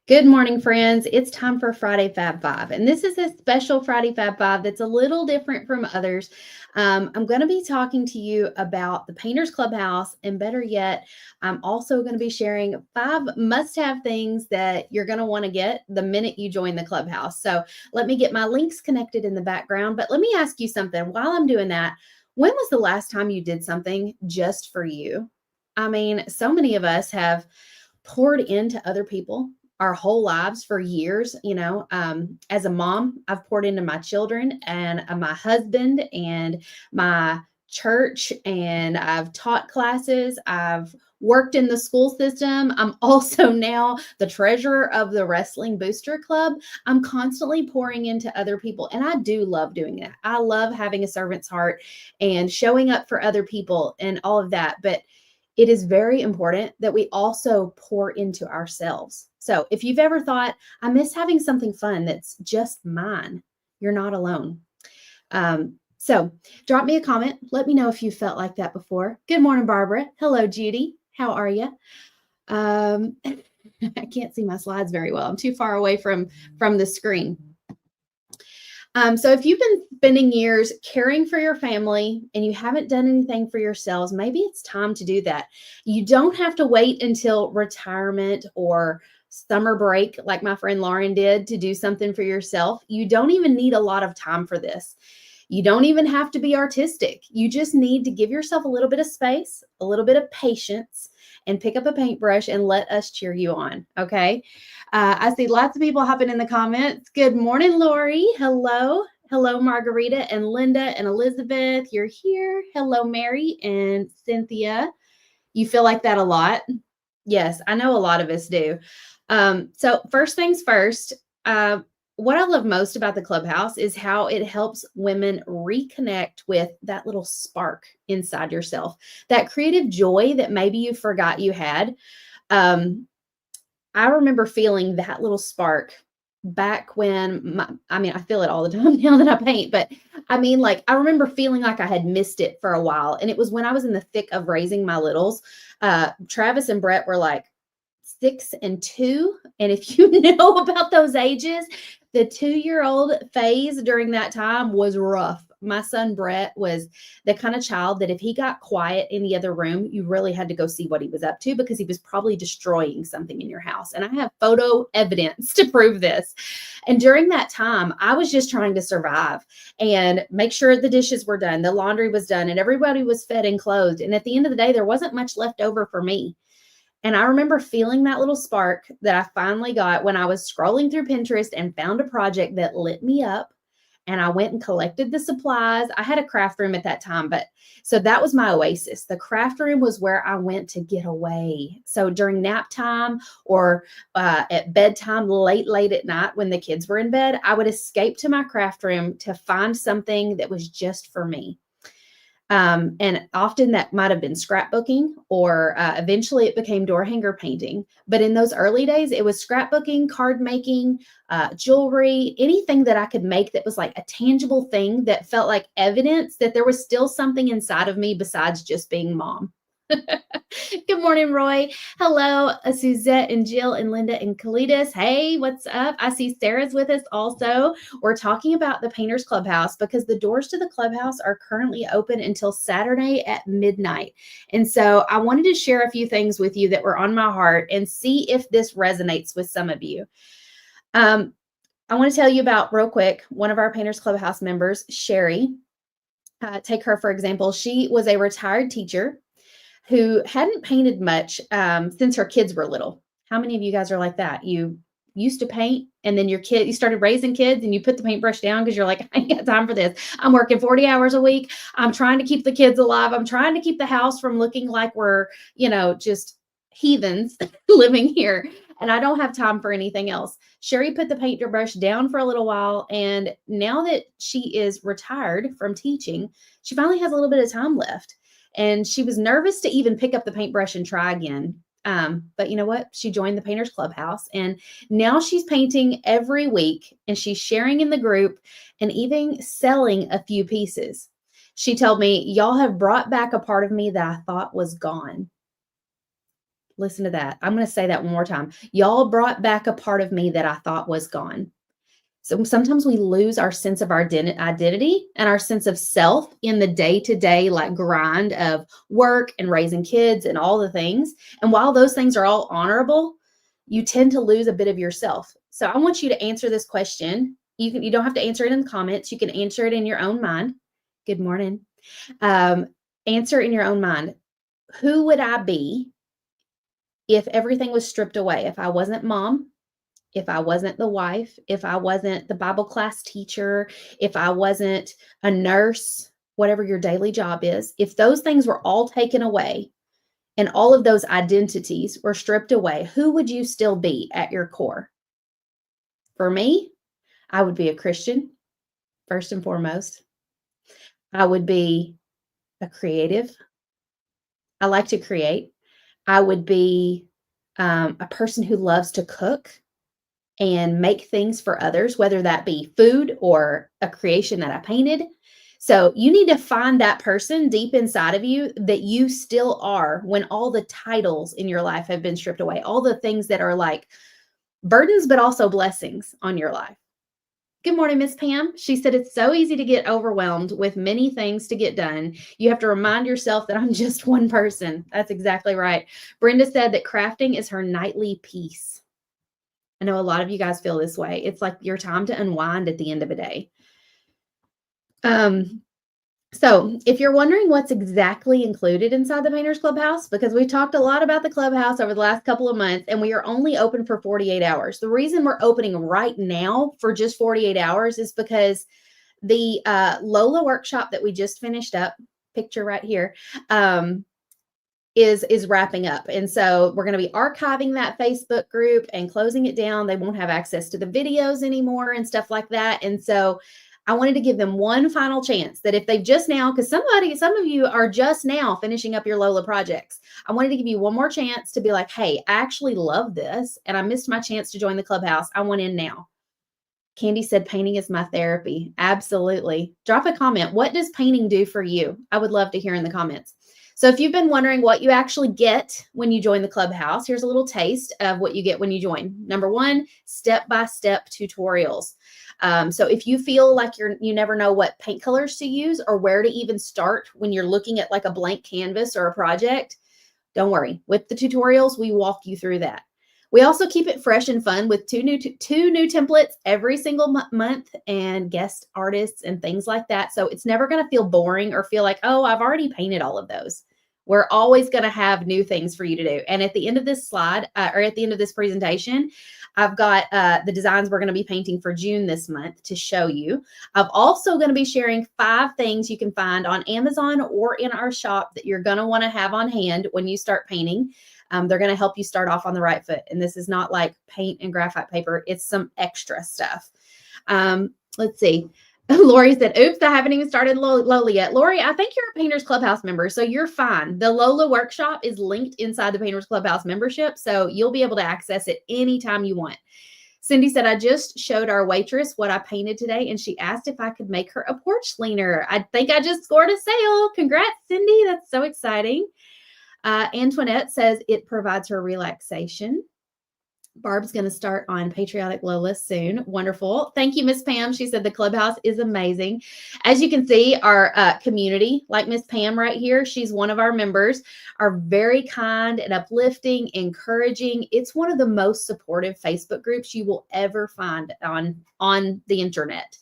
Good morning, friends. It's time for Friday Fab Five. And this is a special Friday Fab Five that's a little different from others. I'm going to be talking to you about the Painters Clubhouse. And better yet, I'm also going to be sharing 5 must have things that you're going to want to get the minute you join the Clubhouse. So let me get my links connected in the background. But let me ask you something while I'm doing that. When was the last time you did something just for you? I mean, so many of us have poured into other people our whole lives for years. As a mom, I've poured into my children and my husband and my church, and I've taught classes. I've worked in the school system. I'm also now the treasurer of the Wrestling Booster Club. I'm constantly pouring into other people, and I do love doing that. I love having a servant's heart and showing up for other people and all of that. But it is very important that we also pour into ourselves. So if you've ever thought, I miss having something fun that's just mine, you're not alone. So drop me a comment. Let me know if you felt like that before. Good morning, Barbara. Hello, Judy. How are you? I can't see my slides very well. I'm too far away from the screen. So if you've been spending years caring for your family and you haven't done anything for yourselves, maybe it's time to do that. You don't have to wait until retirement or summer break, like my friend Lauren did, to do something for yourself. You don't even need a lot of time for this. You don't even have to be artistic. You just need to give yourself a little bit of space, a little bit of patience, and pick up a paintbrush and let us cheer you on. Okay. I see lots of people hopping in the comments. Good morning, Lori. Hello. Hello, Margarita and Linda and Elizabeth. You're here. Hello, Mary and Cynthia. You feel like that a lot? Yes, I know a lot of us do. So first things first, what I love most about the Clubhouse is how it helps women reconnect with that little spark inside yourself, that creative joy that maybe you forgot you had. I remember feeling that little spark back when I feel it all the time now that I paint, but I remember feeling like I had missed it for a while. And it was when I was in the thick of raising my littles. Travis and Brett were like 6 and 2. And if you know about those ages, the 2-year-old phase during that time was rough. My son Brett was the kind of child that if he got quiet in the other room, you really had to go see what he was up to because he was probably destroying something in your house. And I have photo evidence to prove this. And during that time, I was just trying to survive and make sure the dishes were done, the laundry was done, and everybody was fed and clothed. And at the end of the day, there wasn't much left over for me. And I remember feeling that little spark that I finally got when I was scrolling through Pinterest and found a project that lit me up. And I went and collected the supplies. I had a craft room at that time, but so that was my oasis. The craft room was where I went to get away. So during nap time or at bedtime, late at night when the kids were in bed, I would escape to my craft room to find something that was just for me. And often that might have been scrapbooking or eventually it became door hanger painting. But in those early days, it was scrapbooking, card making, jewelry, anything that I could make that was like a tangible thing that felt like evidence that there was still something inside of me besides just being mom. Good morning, Roy. Hello, Suzette and Jill and Linda and Kalidas. Hey, what's up? I see Sarah's with us also. We're talking about the Painters Clubhouse because the doors to the Clubhouse are currently open until Saturday at midnight. And so I wanted to share a few things with you that were on my heart and see if this resonates with some of you. I want to tell you about real quick, one of our Painters Clubhouse members, Sherry. Take her, for example. She was a retired teacher who hadn't painted much since her kids were little. How many of you guys are like that? You used to paint and then you started raising kids and you put the paintbrush down because you're like, I ain't got time for this. I'm working 40 hours a week. I'm trying to keep the kids alive. I'm trying to keep the house from looking like we're, just heathens living here. And I don't have time for anything else. Sherry put the paintbrush down for a little while. And now that she is retired from teaching, she finally has a little bit of time left. And she was nervous to even pick up the paintbrush and try again. But you know what? She joined the Painters Clubhouse and now she's painting every week and she's sharing in the group and even selling a few pieces. She told me, y'all have brought back a part of me that I thought was gone. Listen to that. I'm going to say that one more time. Y'all brought back a part of me that I thought was gone. So sometimes we lose our sense of our identity and our sense of self in the day-to-day like grind of work and raising kids and all the things. And while those things are all honorable, you tend to lose a bit of yourself. So I want you to answer this question. You don't have to answer it in the comments. You can answer it in your own mind. Good morning. Answer in your own mind. Who would I be if everything was stripped away? If I wasn't mom, if I wasn't the wife, if I wasn't the Bible class teacher, if I wasn't a nurse, whatever your daily job is, if those things were all taken away and all of those identities were stripped away, who would you still be at your core? For me, I would be a Christian, first and foremost. I would be a creative. I like to create. I would be a person who loves to cook and make things for others, whether that be food or a creation that I painted. So you need to find that person deep inside of you that you still are when all the titles in your life have been stripped away, all the things that are like burdens, but also blessings on your life. Good morning, Miss Pam. She said, it's so easy to get overwhelmed with many things to get done. You have to remind yourself that I'm just one person. That's exactly right. Brenda said that crafting is her nightly peace. I know a lot of you guys feel this way. It's like your time to unwind at the end of a day. So if you're wondering what's exactly included inside the Painters Clubhouse, because we've talked a lot about the Clubhouse over the last couple of months, and we are only open for 48 hours. The reason we're opening right now for just 48 hours is because the Lola workshop that we just finished up, picture right here, is wrapping up. And so we're going to be archiving that Facebook group and closing it down. They won't have access to the videos anymore and stuff like that. And so I wanted to give them one final chance that if they've just now, because some of you are just now finishing up your Lola projects. I wanted to give you one more chance to be like, hey, I actually love this and I missed my chance to join the Clubhouse. I want in now. Candy said, painting is my therapy. Absolutely. Drop a comment. What does painting do for you? I would love to hear in the comments. So if you've been wondering what you actually get when you join the Clubhouse, here's a little taste of what you get when you join. Number one, step-by-step tutorials. So if you feel like you never know what paint colors to use or where to even start when you're looking at like a blank canvas or a project, don't worry. With the tutorials, we walk you through that. We also keep it fresh and fun with two new templates every single month and guest artists and things like that. So it's never going to feel boring or feel like, oh, I've already painted all of those. We're always going to have new things for you to do. And at the end of this slide or at the end of this presentation, I've got the designs we're going to be painting for June this month to show you. I'm also going to be sharing 5 things you can find on Amazon or in our shop that you're going to want to have on hand when you start painting. They're going to help you start off on the right foot. And this is not like paint and graphite paper. It's some extra stuff. Let's see. Lori said, oops, I haven't even started Lola yet. Lori, I think you're a Painters Clubhouse member, so you're fine. The Lola workshop is linked inside the Painters Clubhouse membership, so you'll be able to access it anytime you want. Cindy said, I just showed our waitress what I painted today, and she asked if I could make her a porch cleaner. I think I just scored a sale. Congrats, Cindy. That's so exciting. Antoinette says it provides her relaxation. Barb's going to start on Patriotic Lola soon. Wonderful. Thank you, Miss Pam. She said the Clubhouse is amazing. As you can see, our community, like Miss Pam right here, she's one of our members, are very kind and uplifting, encouraging. It's one of the most supportive Facebook groups you will ever find on the internet.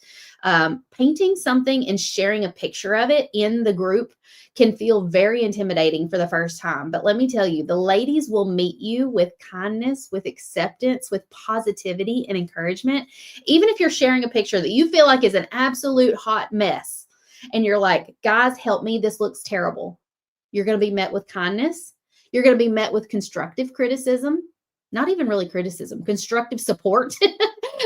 Painting something and sharing a picture of it in the group can feel very intimidating for the first time. But let me tell you, the ladies will meet you with kindness, with acceptance, with positivity and encouragement. Even if you're sharing a picture that you feel like is an absolute hot mess and you're like, guys, help me, this looks terrible. You're going to be met with kindness. You're going to be met with constructive criticism. Not even really criticism, constructive support.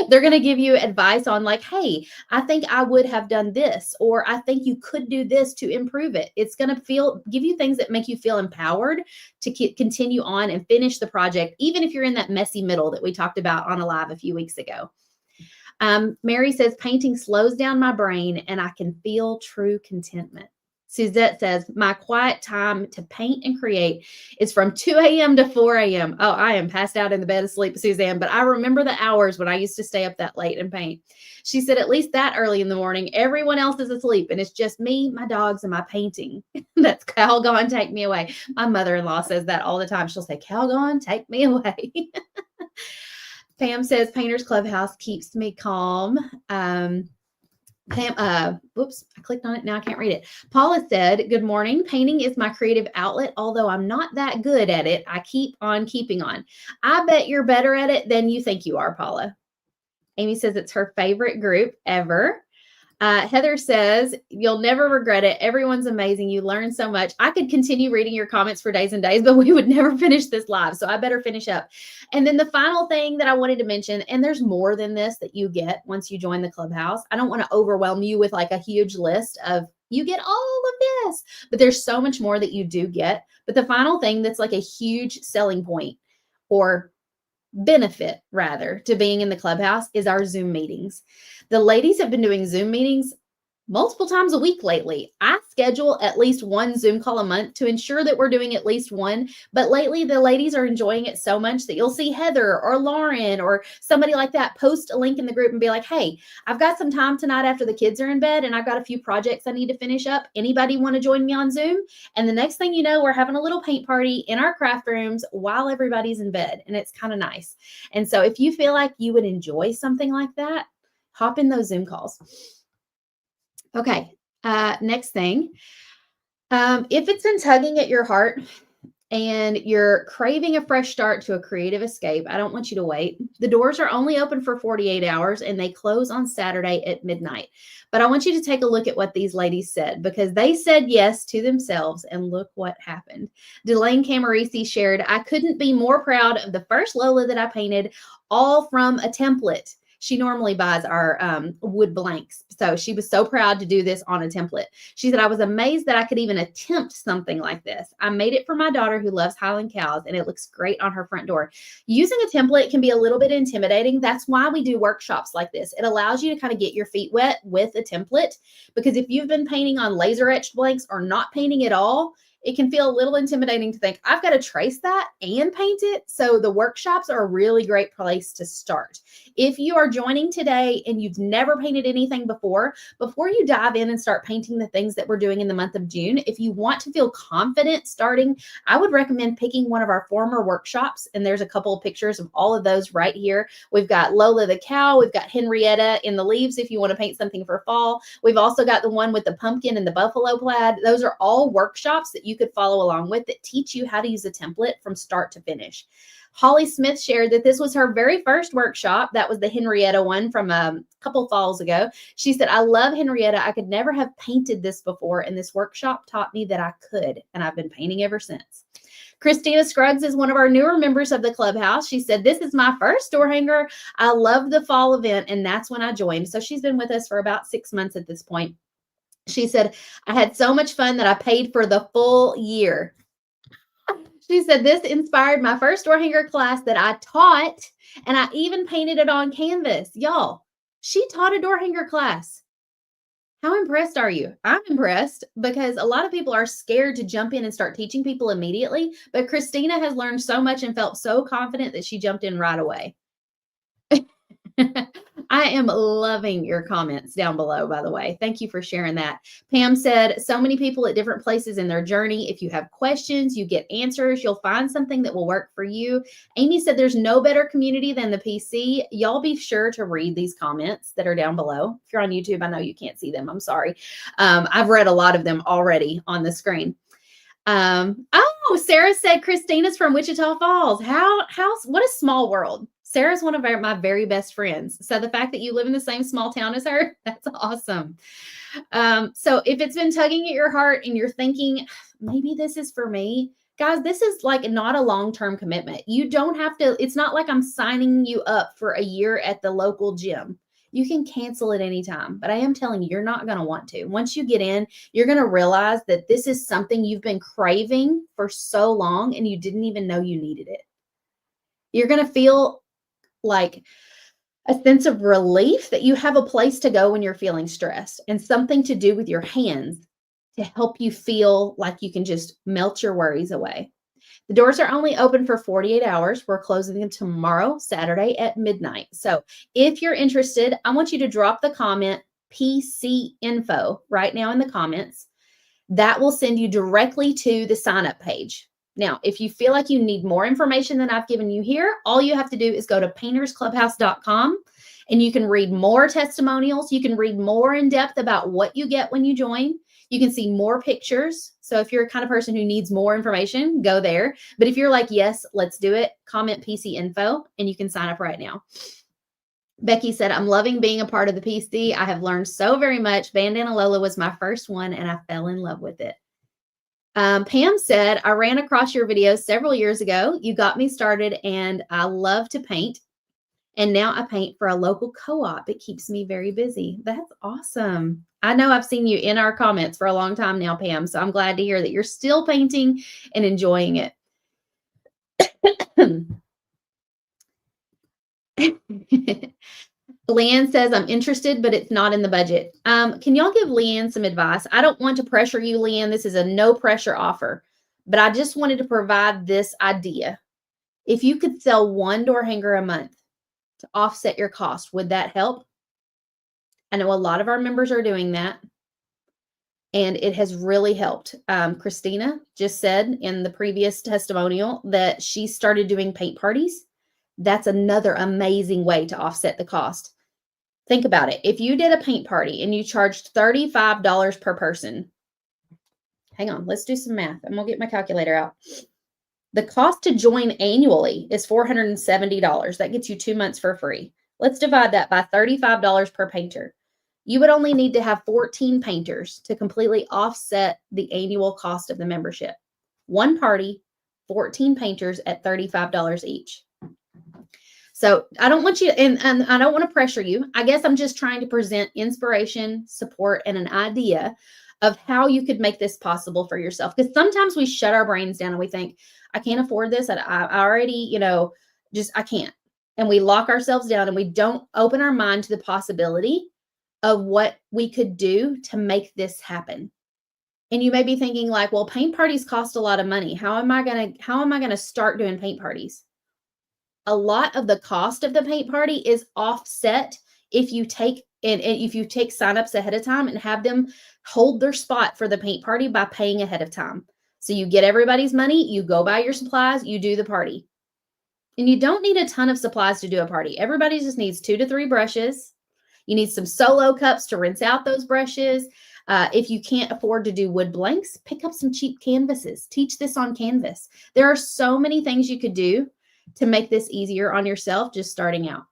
They're going to give you advice on like, hey, I think I would have done this, or I think you could do this to improve it. It's going to give you things that make you feel empowered to continue on and finish the project, even if you're in that messy middle that we talked about on a live a few weeks ago. Mary says, painting slows down my brain and I can feel true contentment. Suzette says, my quiet time to paint and create is from 2 a.m. to 4 a.m. Oh, I am passed out in the bed asleep, Suzanne, but I remember the hours when I used to stay up that late and paint. She said, at least that early in the morning, everyone else is asleep and it's just me, my dogs, and my painting. That's Calgon, take me away. My mother-in-law says that all the time. She'll say, Calgon, take me away. Pam says, Painter's Clubhouse keeps me calm. Whoops, I clicked on it. Now I can't read it. Paula said, good morning. Painting is my creative outlet. Although I'm not that good at it, I keep on keeping on. I bet you're better at it than you think you are, Paula. Amy says it's her favorite group ever. Heather says, you'll never regret it. Everyone's amazing. You learn so much. I could continue reading your comments for days and days, but we would never finish this live. So I better finish up. And then the final thing that I wanted to mention, and there's more than this that you get once you join the Clubhouse. I don't want to overwhelm you with like a huge list of you get all of this, but there's so much more that you do get. But the final thing that's like a huge selling point or benefit rather to being in the Clubhouse is our Zoom meetings. The ladies have been doing Zoom meetings multiple times a week lately. I schedule at least one Zoom call a month to ensure that we're doing at least one. But lately, the ladies are enjoying it so much that you'll see Heather or Lauren or somebody like that post a link in the group and be like, hey, I've got some time tonight after the kids are in bed and I've got a few projects I need to finish up. Anybody want to join me on Zoom? And the next thing you know, we're having a little paint party in our craft rooms while everybody's in bed. And it's kind of nice. And so if you feel like you would enjoy something like that, hop in those Zoom calls. Okay, next thing. If it's been tugging at your heart and you're craving a fresh start to a creative escape, I don't want you to wait. The doors are only open for 48 hours and they close on Saturday at midnight. But I want you to take a look at what these ladies said because they said yes to themselves and look what happened. Delane Camarisi shared, I couldn't be more proud of the first Lola that I painted, all from a template. She normally buys our wood blanks. So she was so proud to do this on a template. She said, I was amazed that I could even attempt something like this. I made it for my daughter who loves Highland cows, and it looks great on her front door. Using a template can be a little bit intimidating. That's why we do workshops like this. It allows you to kind of get your feet wet with a template, because if you've been painting on laser etched blanks or not painting at all, it can feel a little intimidating to think, I've got to trace that and paint it. So the workshops are a really great place to start. If you are joining today and you've never painted anything before you dive in and start painting the things that we're doing in the month of June, if you want to feel confident starting, I would recommend picking one of our former workshops. And there's a couple of pictures of all of those right here. We've got Lola the cow. We've got Henrietta in the leaves if you want to paint something for fall. We've also got the one with the pumpkin and the buffalo plaid. Those are all workshops that you could follow along with that teach you how to use a template from start to finish. Holly Smith shared that this was her very first workshop. That was the Henrietta one from a couple falls ago. She said, I love Henrietta. I could never have painted this before, and this workshop taught me that I could, and I've been painting ever since. Christina Scruggs is one of our newer members of the Clubhouse. She said, this is my first door hanger. I loved the fall event, and that's when I joined. So she's been with us for about 6 months at this point. She said, I had so much fun that I paid for the full year. She said, this inspired my first door hanger class that I taught, and I even painted it on canvas. Y'all, she taught a door hanger class. How impressed are you? I'm impressed because a lot of people are scared to jump in and start teaching people immediately, but Christina has learned so much and felt so confident that she jumped in right away. I am loving your comments down below, by the way. Thank you for sharing that. Pam said, so many people at different places in their journey. If you have questions, you get answers. You'll find something that will work for you. Amy said, there's no better community than the PC. Y'all be sure to read these comments that are down below. If you're on YouTube, I know you can't see them. I'm sorry. I've read a lot of them already on the screen. Oh, Sarah said Christina's from Wichita Falls. What a small world. Sarah's one of my very best friends. So the fact that you live in the same small town as her, that's awesome. So if it's been tugging at your heart and you're thinking, maybe this is for me, guys, this is like not a long-term commitment. You don't have to, it's not like I'm signing you up for a year at the local gym. You can cancel at any time, but I am telling you, you're not going to want to. Once you get in, you're going to realize that this is something you've been craving for so long and you didn't even know you needed it. You're going to feel like a sense of relief that you have a place to go when you're feeling stressed and something to do with your hands to help you feel like you can just melt your worries away. The doors are only open for 48 hours. We're closing them tomorrow, Saturday at midnight. So if you're interested, I want you to drop the comment PC info right now in the comments. That will send you directly to the sign up page. Now, if you feel like you need more information than I've given you here, all you have to do is go to paintersclubhouse.com and you can read more testimonials. You can read more in depth about what you get when you join. You can see more pictures. So if you're a kind of person who needs more information, go there. But if you're like, yes, let's do it, comment PC info and you can sign up right now. Becky said, I'm loving being a part of the PC. I have learned so very much. Bandana Lola was my first one and I fell in love with it. Pam said, I ran across your videos several years ago. You got me started and I love to paint. And now I paint for a local co-op. It keeps me very busy. That's awesome. I know I've seen you in our comments for a long time now, Pam. So I'm glad to hear that you're still painting and enjoying it. Leanne says, I'm interested, but it's not in the budget. Can y'all give Leanne some advice? I don't want to pressure you, Leanne. This is a no pressure offer, but I just wanted to provide this idea. If you could sell one door hanger a month to offset your cost, would that help? I know a lot of our members are doing that, and it has really helped. Christina just said in the previous testimonial that she started doing paint parties. That's another amazing way to offset the cost. Think about it. If you did a paint party and you charged $35 per person, hang on, let's do some math. I'm going to get my calculator out. The cost to join annually is $470. That gets you 2 months for free. Let's divide that by $35 per painter. You would only need to have 14 painters to completely offset the annual cost of the membership. One party, 14 painters at $35 each. So I don't want you, and I don't want to pressure you. I guess I'm just trying to present inspiration, support, and an idea of how you could make this possible for yourself. Because sometimes we shut our brains down and we think, I can't afford this. I already, I can't. And we lock ourselves down and we don't open our mind to the possibility of what we could do to make this happen. And you may be thinking like, well, paint parties cost a lot of money. How am I going to start doing paint parties? A lot of the cost of the paint party is offset if you take signups ahead of time and have them hold their spot for the paint party by paying ahead of time. So you get everybody's money, you go buy your supplies, you do the party. And you don't need a ton of supplies to do a party. Everybody just needs 2 to 3 brushes. You need some solo cups to rinse out those brushes. If you can't afford to do wood blanks, pick up some cheap canvases. Teach this on Canvas. There are so many things you could do to make this easier on yourself just starting out.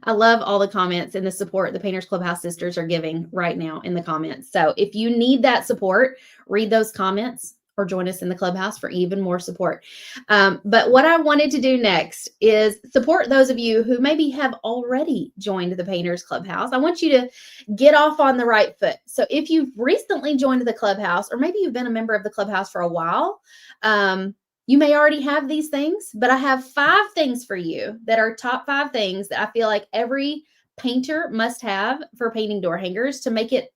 I love all the comments and the support the Painters Clubhouse sisters are giving right now in the comments. So if you need that support, read those comments or join us in the Clubhouse for even more support. But what I wanted to do next is support those of you who maybe have already joined the Painters Clubhouse. I want you to get off on the right foot. So if you've recently joined the Clubhouse, or maybe you've been a member of the Clubhouse for a while, you may already have these things, but I have 5 things for you that are top 5 things that I feel like every painter must have for painting door hangers to make it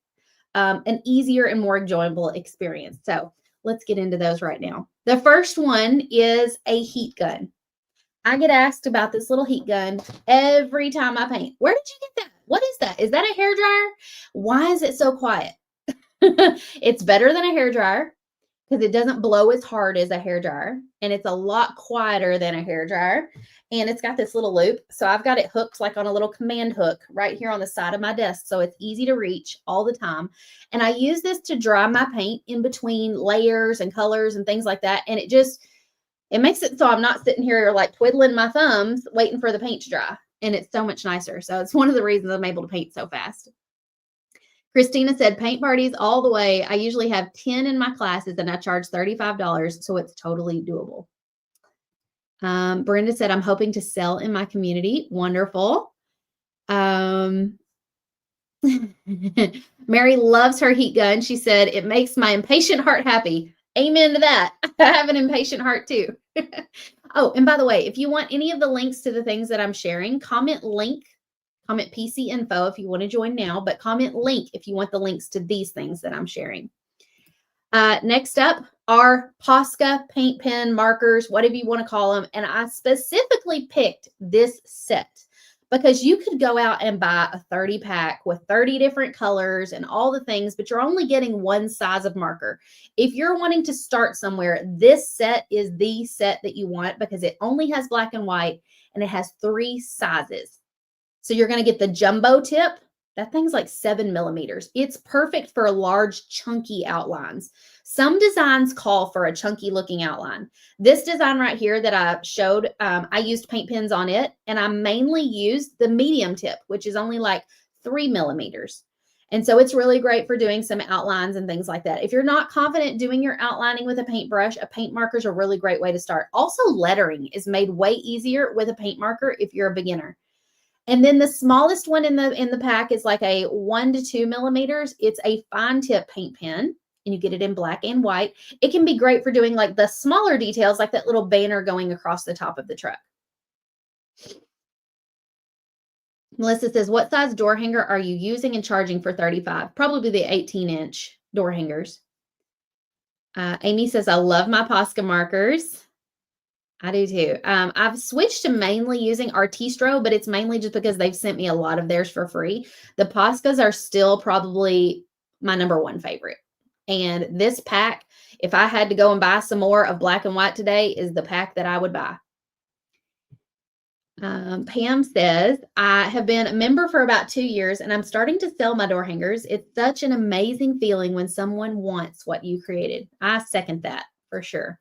an easier and more enjoyable experience. So let's get into those right now. The first one is a heat gun. I get asked about this little heat gun every time I paint. Where did you get that? What is that? Is that a hairdryer? Why is it so quiet? It's better than a hairdryer because it doesn't blow as hard as a hairdryer, and it's a lot quieter than a hairdryer. And it's got this little loop. So I've got it hooked like on a little command hook right here on the side of my desk. So it's easy to reach all the time. And I use this to dry my paint in between layers and colors and things like that. And it makes it so I'm not sitting here like twiddling my thumbs waiting for the paint to dry. And it's so much nicer. So it's one of the reasons I'm able to paint so fast. Christina said, paint parties all the way. I usually have 10 in my classes and I charge $35. So it's totally doable. Brenda said, I'm hoping to sell in my community. Wonderful. Mary loves her heat gun. She said, it makes my impatient heart happy. Amen to that. I have an impatient heart too. Oh, and by the way, if you want any of the links to the things that I'm sharing, comment Comment PC info if you want to join now, but comment link if you want the links to these things that I'm sharing. Next up are Posca paint pen markers, whatever you want to call them. And I specifically picked this set because you could go out and buy a 30 pack with 30 different colors and all the things, but you're only getting one size of marker. If you're wanting to start somewhere, this set is the set that you want because it only has black and white and it has 3 sizes. So you're going to get the jumbo tip. That thing's like 7 millimeters. It's perfect for large, chunky outlines. Some designs call for a chunky looking outline. This design right here that I showed, I used paint pens on it, and I mainly used the medium tip, which is only like 3 millimeters. And so it's really great for doing some outlines and things like that. If you're not confident doing your outlining with a paintbrush, a paint marker is a really great way to start. Also, lettering is made way easier with a paint marker if you're a beginner. And then the smallest one in the pack is like a 1 to 2 millimeters. It's a fine tip paint pen, and you get it in black and white. It can be great for doing like the smaller details, like that little banner going across the top of the truck. Melissa says, what size door hanger are you using and charging for 35? Probably the 18-inch door hangers. Amy says, I love my Posca markers. I do too. I've switched to mainly using Artistro, but it's mainly just because they've sent me a lot of theirs for free. The Poscas are still probably my #1 favorite. And this pack, if I had to go and buy some more of black and white today, is the pack that I would buy. Pam says, I have been a member for about 2 years and I'm starting to sell my door hangers. It's such an amazing feeling when someone wants what you created. I second that for sure.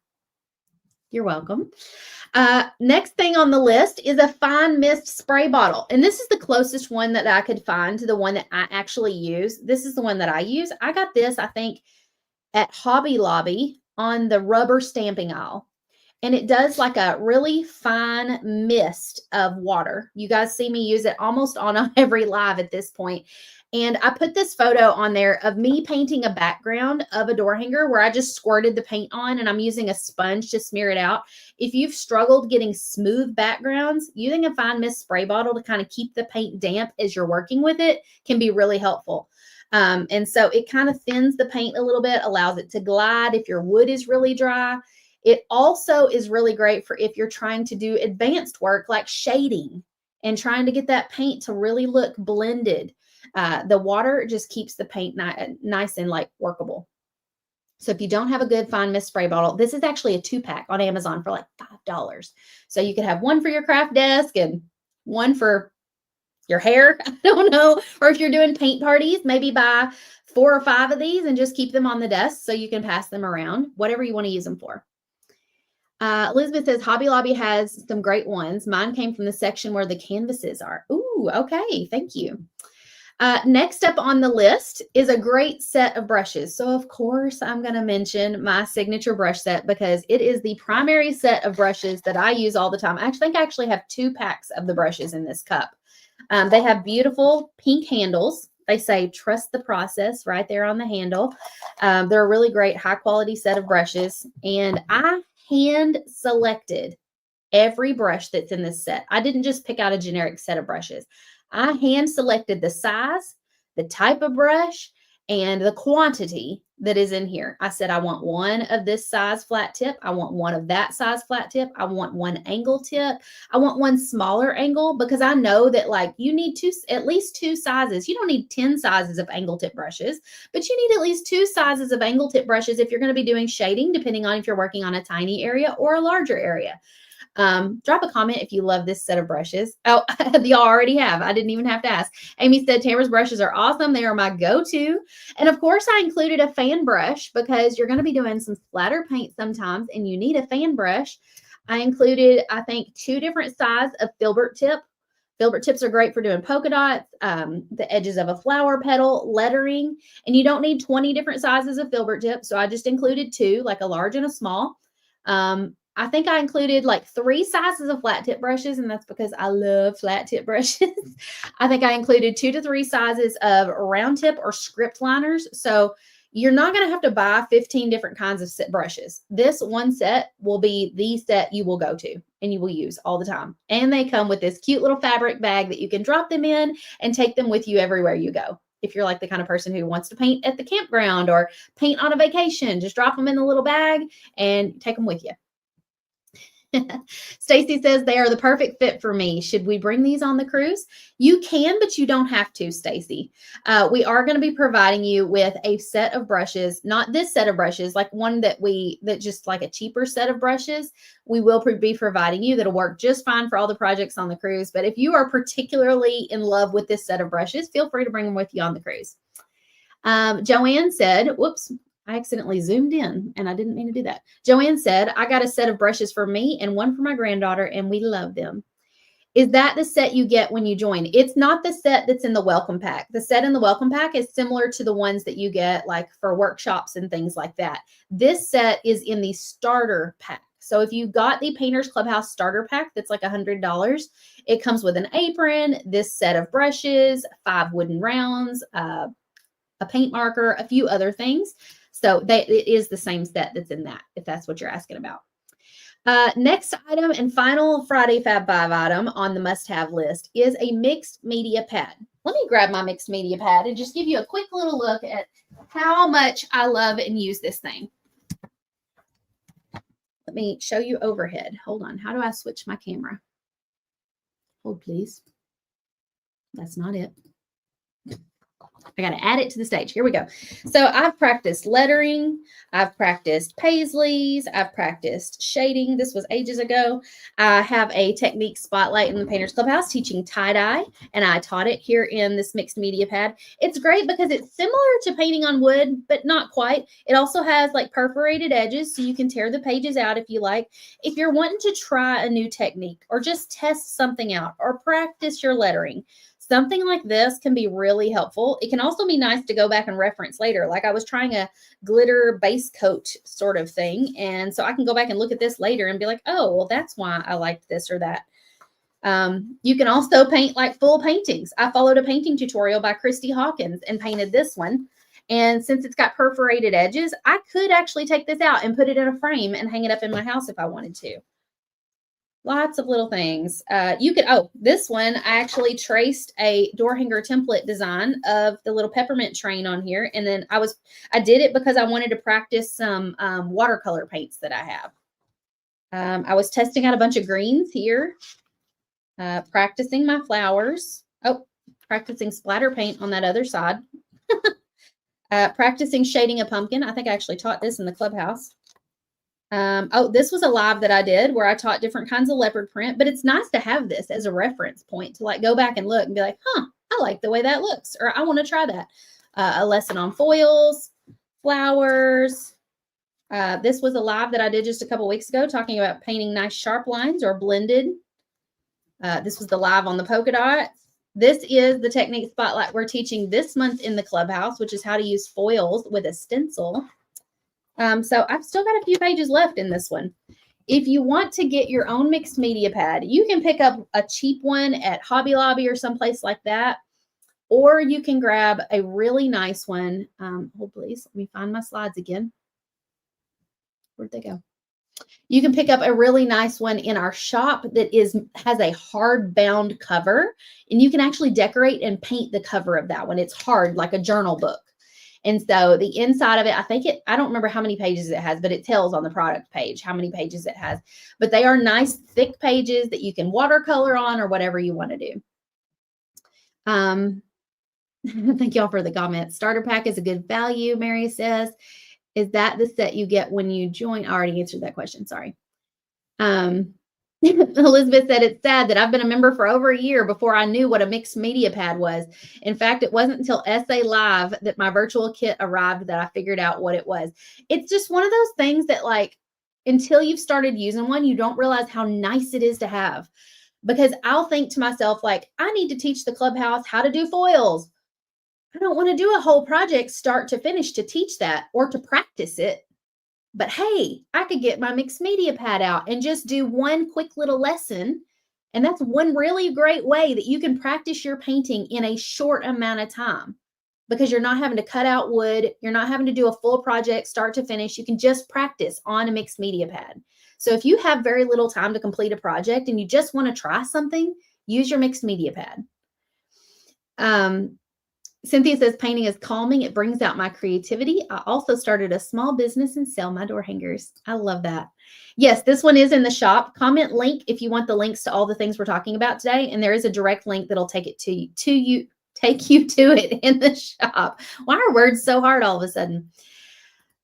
You're welcome. Next thing on the list is a fine mist spray bottle. And this is the closest one that I could find to the one that I actually use. This is the one that I use. I got this, I think, at Hobby Lobby on the rubber stamping aisle. And it does like a really fine mist of water. You guys see me use it almost on every live at this point. And I put this photo on there of me painting a background of a door hanger where I just squirted the paint on and I'm using a sponge to smear it out. If you've struggled getting smooth backgrounds, using a fine mist spray bottle to kind of keep the paint damp as you're working with it can be really helpful. And so it kind of thins the paint a little bit, allows it to glide if your wood is really dry. It also is really great for if you're trying to do advanced work like shading and trying to get that paint to really look blended. The water just keeps the paint nice and like workable. So if you don't have a good fine mist spray bottle, this is actually a 2-pack on Amazon for like $5. So you could have one for your craft desk and one for your hair. I don't know. Or if you're doing paint parties, maybe buy 4 or 5 of these and just keep them on the desk so you can pass them around, whatever you want to use them for. Elizabeth says, Hobby Lobby has some great ones. Mine came from the section where the canvases are. Ooh, okay. Thank you. Next up on the list is a great set of brushes. So of course I'm going to mention my signature brush set because it is the primary set of brushes that I use all the time. I think I actually have 2 packs of the brushes in this cup. They have beautiful pink handles. They say, trust the process right there on the handle. They're a really great high quality set of brushes. And I hand selected every brush that's in this set. I didn't just pick out a generic set of brushes. I hand selected the size, the type of brush, and the quantity that is in here. I said, I want one of this size flat tip. I want one of that size flat tip. I want one angle tip. I want one smaller angle because I know that like you need at least 2 sizes. You don't need 10 sizes of angle tip brushes, but you need at least 2 sizes of angle tip brushes if you're going to be doing shading, depending on if you're working on a tiny area or a larger area. Drop a comment if you love this set of brushes. Oh, y'all already have. I didn't even have to ask. Amy said, Tamara's brushes are awesome. They are my go-to. And of course, I included a fan brush because you're going to be doing some splatter paint sometimes and you need a fan brush. I included, I think, 2 different sizes of filbert tip. Filbert tips are great for doing polka dots, the edges of a flower petal, lettering, and you don't need 20 different sizes of filbert tip. So I just included 2, like a large and a small. I think I included like 3 sizes of flat tip brushes, and that's because I love flat tip brushes. I think I included 2 to 3 sizes of round tip or script liners. So You're not going to have to buy 15 different kinds of brushes. This one set will be the set you will go to and you will use all the time. And they come with this cute little fabric bag that you can drop them in and take them with you everywhere you go. If you're like the kind of person who wants to paint at the campground or paint on a vacation, just drop them in the little bag and take them with you. Stacy says they are the perfect fit for me. Should we bring these on the cruise? You can, but you don't have to, Stacy. We are going to be providing you with a set of brushes, not this set of brushes, like one that just like a cheaper set of brushes. We will be providing you that'll work just fine for all the projects on the cruise. But if you are particularly in love with this set of brushes, feel free to bring them with you on the cruise. Joanne said, whoops, I accidentally zoomed in and I didn't mean to do that. Joanne said, I got a set of brushes for me and one for my granddaughter and we love them. Is that the set you get when you join? It's not the set that's in the welcome pack. The set in the welcome pack is similar to the ones that you get like for workshops and things like that. This set is in the starter pack. So if you got the Painters Clubhouse starter pack, that's like $100. It comes with an apron, this set of brushes, 5 wooden rounds, a paint marker, a few other things. So it is the same set that's in that, if that's what you're asking about. Next item and final Friday Fab 5 item on the must-have list is a mixed media pad. Let me grab my mixed media pad and just give you a quick little look at how much I love and use this thing. Let me show you overhead. Hold on. How do I switch my camera? Hold, please. That's not it. I got to add it to the stage. Here we go. So I've practiced lettering. I've practiced paisleys. I've practiced shading. This was ages ago. I have a technique spotlight in the Painters Clubhouse teaching tie-dye, and I taught it here in this mixed media pad. It's great because it's similar to painting on wood, but not quite. It also has like perforated edges, so you can tear the pages out if you like. If you're wanting to try a new technique or just test something out or practice your lettering, something like this can be really helpful. It can also be nice to go back and reference later. Like I was trying a glitter base coat sort of thing. And so I can go back and look at this later and be like, oh, well, that's why I liked this or that. You can also paint like full paintings. I followed a painting tutorial by Christy Hawkins and painted this one. And since it's got perforated edges, I could actually take this out and put it in a frame and hang it up in my house if I wanted to. Lots of little things. This one, I actually traced a door hanger template design of the little peppermint train on here. And then I did it because I wanted to practice some watercolor paints that I have. I was testing out a bunch of greens here, practicing my flowers. Practicing splatter paint on that other side. Practicing shading a pumpkin. I think I actually taught this in the clubhouse. This was a live that I did where I taught different kinds of leopard print, but it's nice to have this as a reference point to like go back and look and be like, I like the way that looks, or I want to try that. A lesson on foils, flowers. This was a live that I did just a couple weeks ago talking about painting nice sharp lines or blended. This was the live on the polka dots. This is the technique spotlight we're teaching this month in the clubhouse, which is how to use foils with a stencil. So I've still got a few pages left in this one. If you want to get your own mixed media pad, you can pick up a cheap one at Hobby Lobby or someplace like that, or you can grab a really nice one. Hold please, let me find my slides again. Where'd they go? You can pick up a really nice one in our shop that has a hard bound cover, and you can actually decorate and paint the cover of that one. It's hard, like a journal book. And so the inside of it, I don't remember how many pages it has, but it tells on the product page how many pages it has. But they are nice, thick pages that you can watercolor on or whatever you want to do. Thank y'all for the comments. Starter pack is a good value, Mary says. Is that the set you get when you join? I already answered that question. Sorry. Elizabeth said it's sad that I've been a member for over a year before I knew what a mixed media pad was. In fact, it wasn't until SA Live that my virtual kit arrived that I figured out what it was. It's just one of those things that like, until you've started using one, you don't realize how nice it is to have. Because I'll think to myself, like, I need to teach the clubhouse how to do foils. I don't want to do a whole project start to finish to teach that or to practice it. But hey, I could get my mixed media pad out and just do one quick little lesson. And that's one really great way that you can practice your painting in a short amount of time. because you're not having to cut out wood. You're not having to do a full project start to finish. You can just practice on a mixed media pad. So if you have very little time to complete a project and you just want to try something, use your mixed media pad. Cynthia says, painting is calming. It brings out my creativity. I also started a small business and sell my door hangers. I love that. Yes, this one is in the shop. Comment link if you want the links to all the things we're talking about today. And there is a direct link that'll take you to it in the shop. Why are words so hard all of a sudden?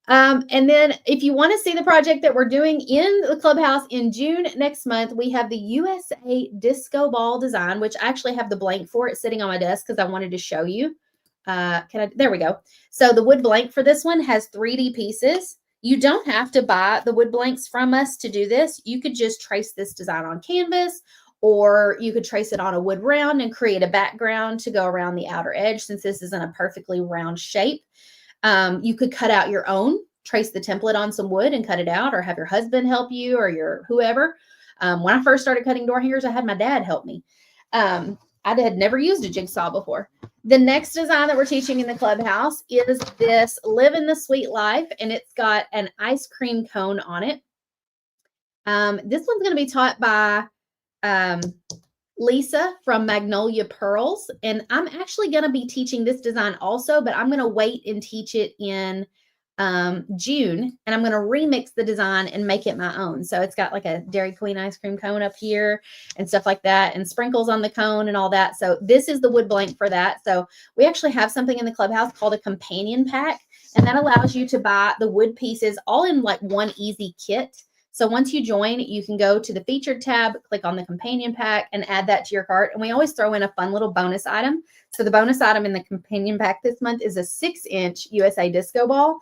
And then if you want to see the project that we're doing in the Clubhouse in June next month, we have the USA Disco Ball design, which I actually have the blank for it sitting on my desk because I wanted to show you. There we go. So the wood blank for this one has 3D pieces. You don't have to buy the wood blanks from us to do this. You could just trace this design on canvas, or you could trace it on a wood round and create a background to go around the outer edge since this isn't a perfectly round shape. You could cut out your own, trace the template on some wood and cut it out, or have your husband help you or your whoever. When I first started cutting door hangers, I had my dad help me. I had never used a jigsaw before. The next design that we're teaching in the Clubhouse is this Living the Sweet Life, and it's got an ice cream cone on it. This one's going to be taught by Lisa from Magnolia Pearls, and I'm actually going to be teaching this design also, but I'm going to wait and teach it in June, and I'm going to remix the design and make it my own. So it's got like a Dairy Queen ice cream cone up here and stuff like that, and sprinkles on the cone and all that. So this is the wood blank for that. So we actually have something in the Clubhouse called a companion pack, and that allows you to buy the wood pieces all in like one easy kit. So once you join, you can go to the featured tab, click on the companion pack, and add that to your cart. And we always throw in a fun little bonus item. So the bonus item in the companion pack this month is a 6-inch USA Disco Ball.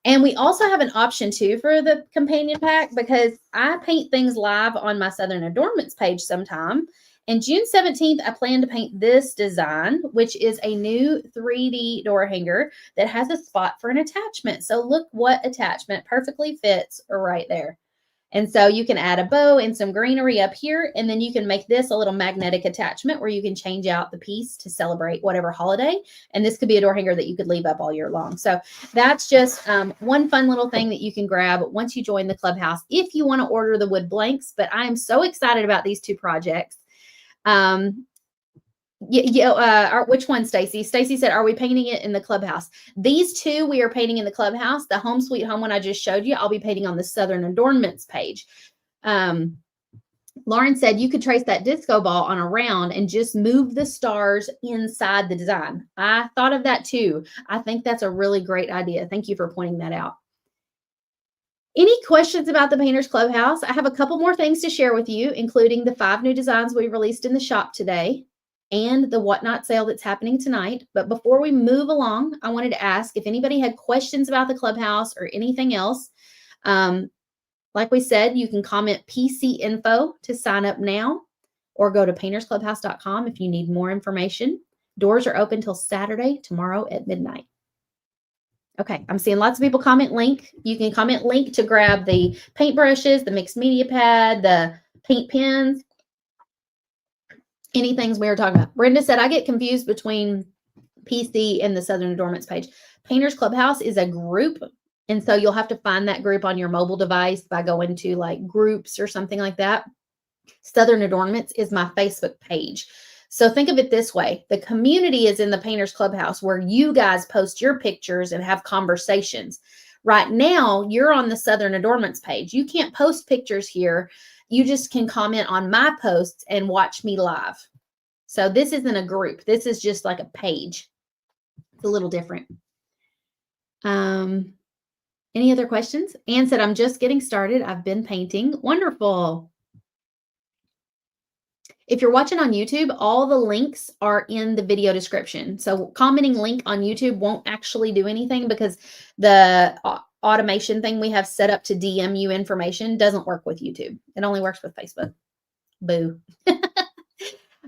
And we also have an option too for the companion pack, because I paint things live on my Southern Adornments page sometime. And June 17th, I plan to paint this design, which is a new 3D door hanger that has a spot for an attachment. So look what attachment perfectly fits right there. And so you can add a bow and some greenery up here, and then you can make this a little magnetic attachment where you can change out the piece to celebrate whatever holiday. And this could be a door hanger that you could leave up all year long. So that's just one fun little thing that you can grab once you join the Clubhouse if you want to order the wood blanks. But I am so excited about these two projects. Which one, Stacy? Stacy said, are we painting it in the Clubhouse? These two we are painting in the Clubhouse. The Home Sweet Home one I just showed you, I'll be painting on the Southern Adornments page. Lauren said you could trace that disco ball on a round and just move the stars inside the design. I thought of that too. I think that's a really great idea. Thank you for pointing that out. Any questions about the Painters Clubhouse? I have a couple more things to share with you, including the 5 new designs we released in the shop today and the Whatnot sale that's happening tonight. But before we move along, I wanted to ask if anybody had questions about the Clubhouse or anything else. Like we said, you can comment PC info to sign up now, or go to paintersclubhouse.com if you need more information. Doors are open till Saturday, tomorrow at midnight. Okay, I'm seeing lots of people comment link. You can comment link to grab the paintbrushes, the mixed media pad, the paint pens, any things we were talking about. Brenda said, I get confused between PC and the Southern Adornments page. Painters Clubhouse is a group, and so you'll have to find that group on your mobile device by going to like groups or something like that. Southern Adornments is my Facebook page. So think of it this way. The community is in the Painters Clubhouse where you guys post your pictures and have conversations. Right now, you're on the Southern Adornments page. You can't post pictures here. You just can comment on my posts and watch me live. So this isn't a group. This is just like a page. It's a little different. Any other questions? Anne said, I'm just getting started. I've been painting. Wonderful. If you're watching on YouTube, all the links are in the video description. So commenting link on YouTube won't actually do anything because the automation thing we have set up to DM you information doesn't work with YouTube. It only works with Facebook. Boo.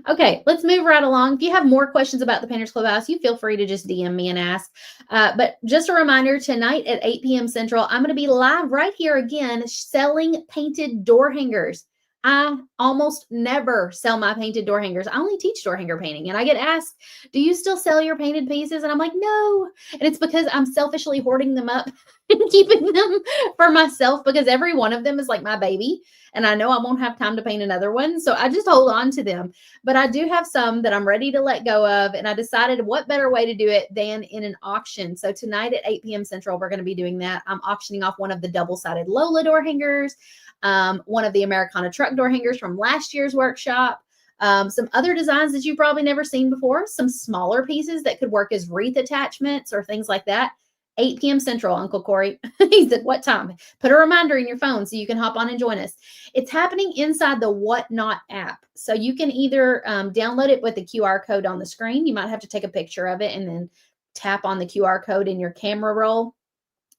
Okay, let's move right along. If you have more questions about the Painters Clubhouse, you feel free to just DM me and ask. But just a reminder, tonight at 8 p.m. Central, I'm going to be live right here again selling painted door hangers. I almost never sell my painted door hangers. I only teach door hanger painting, and I get asked, "Do you still sell your painted pieces?" And I'm like, "No." And it's because I'm selfishly hoarding them up and keeping them for myself, because every one of them is like my baby, and I know I won't have time to paint another one, so I just hold on to them. But I do have some that I'm ready to let go of, and I decided what better way to do it than in an auction. So tonight at 8 p.m. Central, we're going to be doing that. I'm auctioning off one of the double-sided Lola door hangers, one of the Americana truck door hangers from last year's workshop, some other designs that you've probably never seen before, some smaller pieces that could work as wreath attachments or things like that. 8 p.m. Central, Uncle Corey. He said, what time? Put a reminder in your phone so you can hop on and join us. It's happening inside the Whatnot app. So you can either download it with the QR code on the screen. You might have to take a picture of it and then tap on the QR code in your camera roll,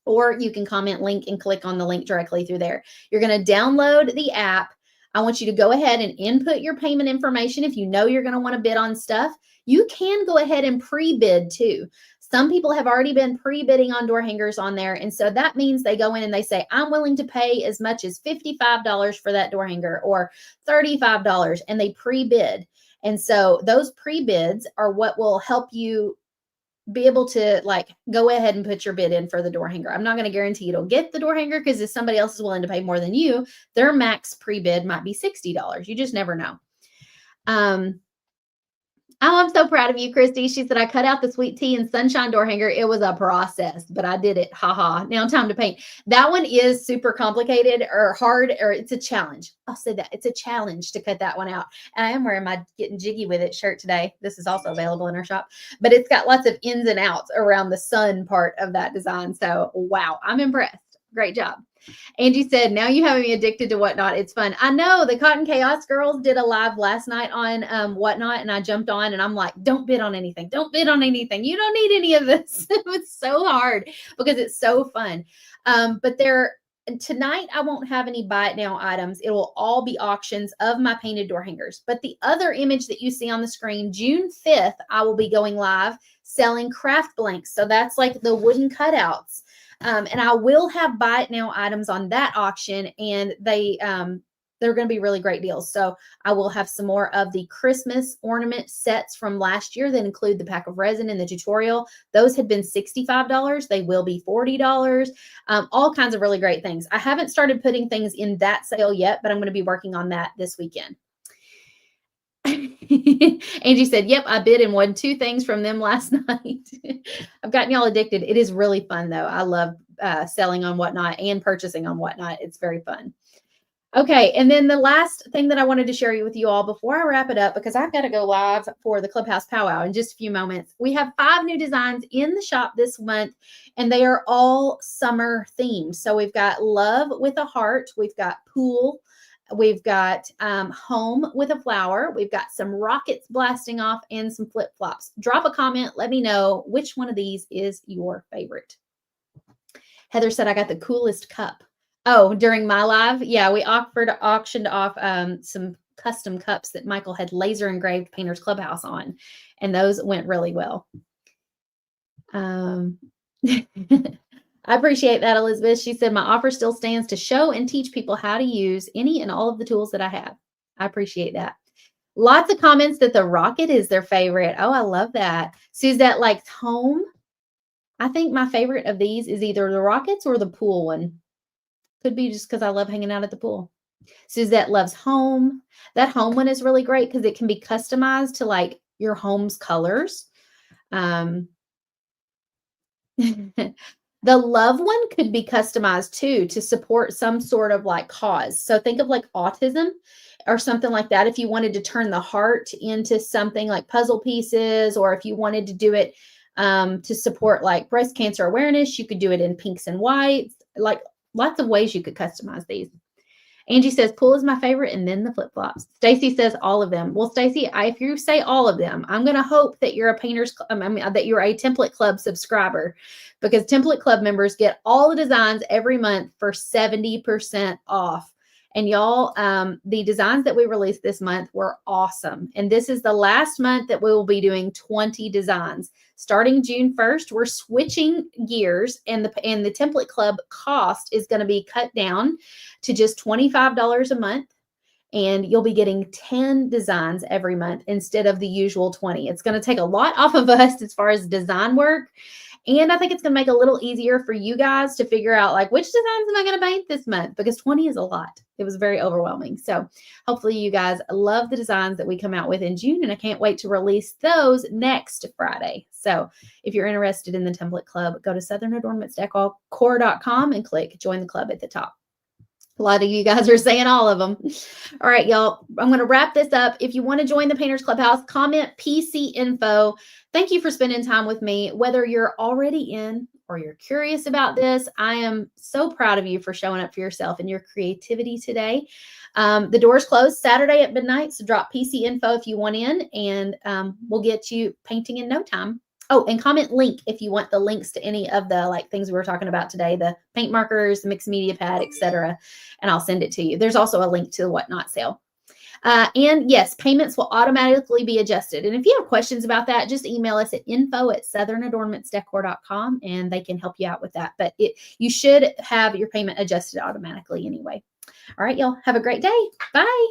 or you can comment link and click on the link directly through there. You're going to download the app. I want you to go ahead and input your payment information. If you know you're going to want to bid on stuff, you can go ahead and pre-bid too. Some people have already been pre-bidding on door hangers on there. And so that means they go in and they say, I'm willing to pay as much as $55 for that door hanger or $35, and they pre-bid. And so those pre-bids are what will help you be able to like go ahead and put your bid in for the door hanger. I'm not going to guarantee you'll get the door hanger, because if somebody else is willing to pay more than you, their max pre-bid might be $60. You just never know. Oh, I'm so proud of you, Christy. She said, I cut out the sweet tea and sunshine door hanger. It was a process, but I did it. Haha. Now time to paint. That one is super complicated or hard, or it's a challenge. I'll say that. It's a challenge to cut that one out. And I am wearing my Getting Jiggy With It shirt today. This is also available in our shop, but it's got lots of ins and outs around the sun part of that design. So, wow, I'm impressed. Great job. Angie said, now you have me addicted to Whatnot. It's fun. I know the Cotton Chaos girls did a live last night on Whatnot, and I jumped on and I'm like, don't bid on anything. Don't bid on anything. You don't need any of this. It's so hard because it's so fun. But tonight I won't have any buy it now items. It will all be auctions of my painted door hangers. But the other image that you see on the screen, June 5th, I will be going live selling craft blanks. So that's like the wooden cutouts. And I will have buy it now items on that auction, and they're going to be really great deals. So I will have some more of the Christmas ornament sets from last year that include the pack of resin in the tutorial. Those had been $65. They will be $40. All kinds of really great things. I haven't started putting things in that sale yet, but I'm going to be working on that this weekend. Angie said, yep, I bid and won 2 things from them last night. I've gotten y'all addicted. It is really fun, though. I love selling on Whatnot and purchasing on Whatnot. It's very fun. Okay, and then the last thing that I wanted to share with you all before I wrap it up, because I've got to go live for the Clubhouse Powwow in just a few moments. We have 5 new designs in the shop this month, and they are all summer themed. So we've got Love with a Heart. We've got Pool. We've got Home with a Flower. We've got some rockets blasting off and some flip-flops. Drop a comment. Let me know which one of these is your favorite. Heather said, I got the coolest cup. Oh, during my live? Yeah, we auctioned off some custom cups that Michael had laser engraved Painters Clubhouse on, and those went really well. I appreciate that, Elizabeth. She said, my offer still stands to show and teach people how to use any and all of the tools that I have. I appreciate that. Lots of comments that the rocket is their favorite. Oh, I love that. Suzette likes Home. I think my favorite of these is either the rockets or the pool one. Could be just because I love hanging out at the pool. Suzette loves Home. That Home one is really great because it can be customized to like your home's colors. The Love one could be customized too to support some sort of like cause. So think of like autism or something like that. If you wanted to turn the heart into something like puzzle pieces, or if you wanted to do it to support like breast cancer awareness, you could do it in pinks and whites, like lots of ways you could customize these. Angie says, Pool is my favorite, and then the flip-flops. Stacy says all of them. Well, Stacy, if you say all of them, I'm going to hope that you're a that you're a Template Club subscriber, because Template Club members get all the designs every month for 70% off. And y'all, the designs that we released this month were awesome. And this is the last month that we will be doing 20 designs. Starting June 1st, we're switching gears, and the Template Club cost is going to be cut down to just $25 a month. and you'll be getting 10 designs every month instead of the usual 20. It's going to take a lot off of us as far as design work. And I think it's going to make it a little easier for you guys to figure out like which designs am I going to paint this month, because 20 is a lot. It was very overwhelming. So hopefully you guys love the designs that we come out with in June, and I can't wait to release those next Friday. So if you're interested in the template club, go to southernadornamentsdecor.com and click join the club at the top. A lot of you guys are saying all of them. All right, y'all, I'm going to wrap this up. If you want to join the Painters Clubhouse, comment PC info. Thank you for spending time with me. Whether you're already in or you're curious about this, I am so proud of you for showing up for yourself and your creativity today. The doors close Saturday at midnight, so drop PC info if you want in, and we'll get you painting in no time. Oh, and comment link if you want the links to any of the like things we were talking about today, the paint markers, the mixed media pad, etc. And I'll send it to you. There's also a link to the Whatnot sale. And yes, payments will automatically be adjusted. And if you have questions about that, just email us at info@southernadornamentsdecor.com and they can help you out with that. But you should have your payment adjusted automatically anyway. All right, y'all, have a great day. Bye.